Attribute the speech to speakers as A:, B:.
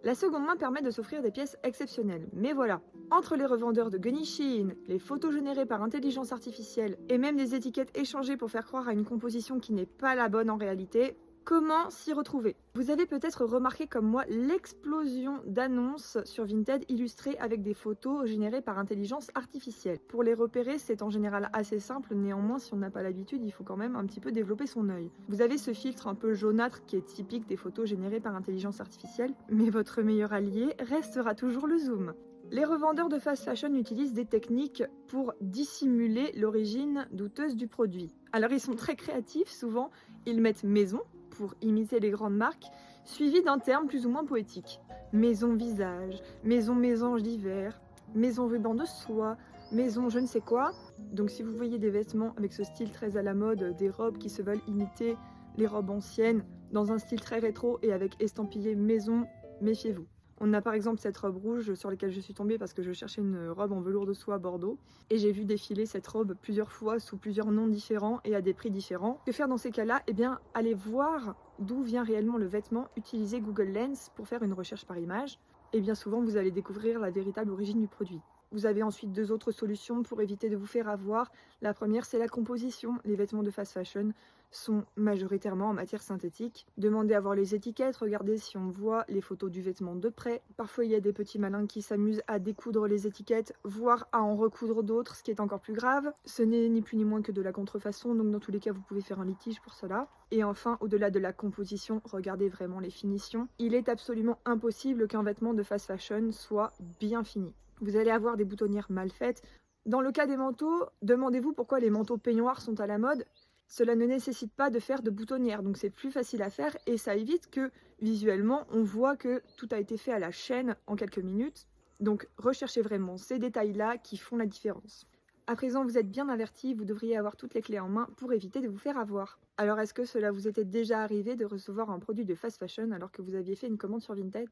A: La seconde main permet de s'offrir des pièces exceptionnelles. Mais voilà, entre les revendeurs de Gunnisheen, les photos générées par intelligence artificielle et même des étiquettes échangées pour faire croire à une composition qui n'est pas la bonne en réalité, comment s'y retrouver? Vous avez peut-être remarqué comme moi l'explosion d'annonces sur Vinted illustrées avec des photos générées par intelligence artificielle. Pour les repérer, c'est en général assez simple, néanmoins si on n'a pas l'habitude, il faut quand même un petit peu développer son œil. Vous avez ce filtre un peu jaunâtre qui est typique des photos générées par intelligence artificielle, mais votre meilleur allié restera toujours le zoom. Les revendeurs de fast fashion utilisent des techniques pour dissimuler l'origine douteuse du produit. Alors ils sont très créatifs, souvent ils mettent maison pour imiter les grandes marques, suivi d'un terme plus ou moins poétique. Maison visage, maison mésange d'hiver, maison ruban de soie, maison je ne sais quoi. Donc si vous voyez des vêtements avec ce style très à la mode, des robes qui se veulent imiter les robes anciennes, dans un style très rétro et avec estampillé maison, méfiez-vous. On a par exemple cette robe rouge sur laquelle je suis tombée parce que je cherchais une robe en velours de soie Bordeaux. Et j'ai vu défiler cette robe plusieurs fois sous plusieurs noms différents et à des prix différents. Que faire dans ces cas-là? Eh bien, allez voir d'où vient réellement le vêtement, utilisez Google Lens pour faire une recherche par image. Et bien souvent, vous allez découvrir la véritable origine du produit. Vous avez ensuite deux autres solutions pour éviter de vous faire avoir. La première, c'est la composition. Les vêtements de fast fashion sont majoritairement en matière synthétique. Demandez à voir les étiquettes, regardez si on voit les photos du vêtement de près. Parfois, il y a des petits malins qui s'amusent à découdre les étiquettes, voire à en recoudre d'autres, ce qui est encore plus grave. Ce n'est ni plus ni moins que de la contrefaçon, donc dans tous les cas, vous pouvez faire un litige pour cela. Et enfin, au-delà de la composition, regardez vraiment les finitions. Il est absolument impossible qu'un vêtement de fast fashion soit bien fini. Vous allez avoir des boutonnières mal faites. Dans le cas des manteaux, demandez-vous pourquoi les manteaux peignoirs sont à la mode. Cela ne nécessite pas de faire de boutonnières, donc c'est plus facile à faire et ça évite que visuellement on voit que tout a été fait à la chaîne en quelques minutes. Donc recherchez vraiment ces détails-là qui font la différence. À présent, vous êtes bien avertis, vous devriez avoir toutes les clés en main pour éviter de vous faire avoir. Alors est-ce que cela vous était déjà arrivé de recevoir un produit de fast fashion alors que vous aviez fait une commande sur Vinted?